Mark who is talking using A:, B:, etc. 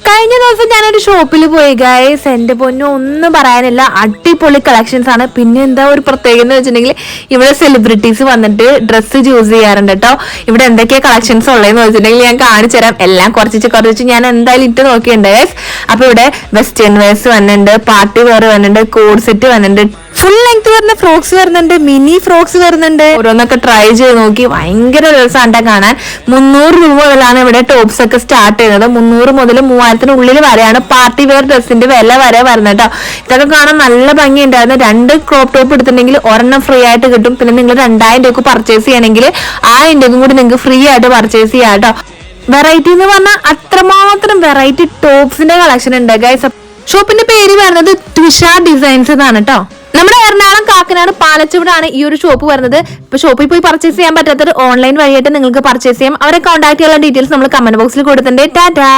A: കഴിഞ്ഞ ദിവസം ഞാനൊരു ഷോപ്പിൽ പോയി ഗൈസ്, എന്റെ പൊന്നു ഒന്നും പറയാനില്ല, അടിപൊളി കളക്ഷൻസ് ആണ്. പിന്നെ എന്താ ഒരു പ്രത്യേകത എന്ന് വെച്ചിട്ടുണ്ടെങ്കിൽ ഇവിടെ സെലിബ്രിറ്റീസ് വന്നിട്ട് ഡ്രസ്സ് ചൂസ് ചെയ്യാറുണ്ട് കേട്ടോ. ഇവിടെ എന്തൊക്കെയാ കളക്ഷൻസ് ഉള്ളതെന്ന് വെച്ചിട്ടുണ്ടെങ്കിൽ ഞാൻ കാണിച്ചു തരാം. എല്ലാം കുറച്ച് ഞാൻ എന്തായാലും ഇട്ട് നോക്കിയിട്ടുണ്ട് ഗൈസ്. അപ്പൊ ഇവിടെ വെസ്റ്റേൺ വെയർസ് വന്നിട്ടുണ്ട്, പാർട്ടി വെയർ വന്നിട്ടുണ്ട്, കോഡ് സെറ്റ് വന്നിട്ടുണ്ട്, ഫുൾ ലെങ്ത് വരുന്ന ഫ്രോക്സ് വരുന്നുണ്ട്, മിനി ഫ്രോക്സ് വരുന്നുണ്ട്. ഓരോന്നൊക്കെ ട്രൈ ചെയ്ത് നോക്കി, ഭയങ്കര രസമാണ് കാണാൻ. 300 രൂപ മുതലാണ് ഇവിടെ ടോപ്സ് ഒക്കെ സ്റ്റാർട്ട് ചെയ്യുന്നത്. 300 മുതൽ 3000-നുള്ളിൽ വരെയാണ് പാർട്ടി വെയർ ഡ്രസ്സിന്റെ വില വരെ വരുന്നത് കേട്ടോ. ഇതൊക്കെ കാണാൻ നല്ല ഭംഗിയുണ്ടായിരുന്നു. 2 ക്രോപ്പ് ടോപ്പ് എടുത്തിട്ടുണ്ടെങ്കിൽ ഒരെണ്ണം ഫ്രീ ആയിട്ട് കിട്ടും. പിന്നെ നിങ്ങൾ 2000 രൂപ പർച്ചേസ് ചെയ്യണമെങ്കിൽ 1000 രൂപ കൂടി നിങ്ങൾക്ക് ഫ്രീ ആയിട്ട് പർച്ചേസ് ചെയ്യാം കേട്ടോ. വെറൈറ്റി എന്ന് പറഞ്ഞാൽ അത്രമാത്രം വെറൈറ്റി ടോപ്സിന്റെ കളക്ഷൻ ഉണ്ട് ഗൈസ്. ഷോപ്പിന്റെ പേര് വരുന്നത് ട്വിഷ ഡിസൈൻസ് എന്നാണ് കേട്ടോ. നമ്മുടെ എറണാകുളം, കാക്കനാട്, പാലച്ചുവടാണ് ഈ ഒരു ഷോപ്പ് വരുന്നത്. ഇപ്പൊ ഷോപ്പിൽ പോയി പർച്ചേസ് ചെയ്യാൻ പറ്റാത്തവർ ഓൺലൈൻ വഴിയായിട്ട് നിങ്ങൾക്ക് പർച്ചേസ് ചെയ്യാം. അവരെ കോൺടാക്ട് ചെയ്യാനുള്ള ഡീറ്റെയിൽസ് നമ്മൾ കമന്റ് ബോക്സിൽ കൊടുത്തിട്ടുണ്ട്. ടാറ്റാ.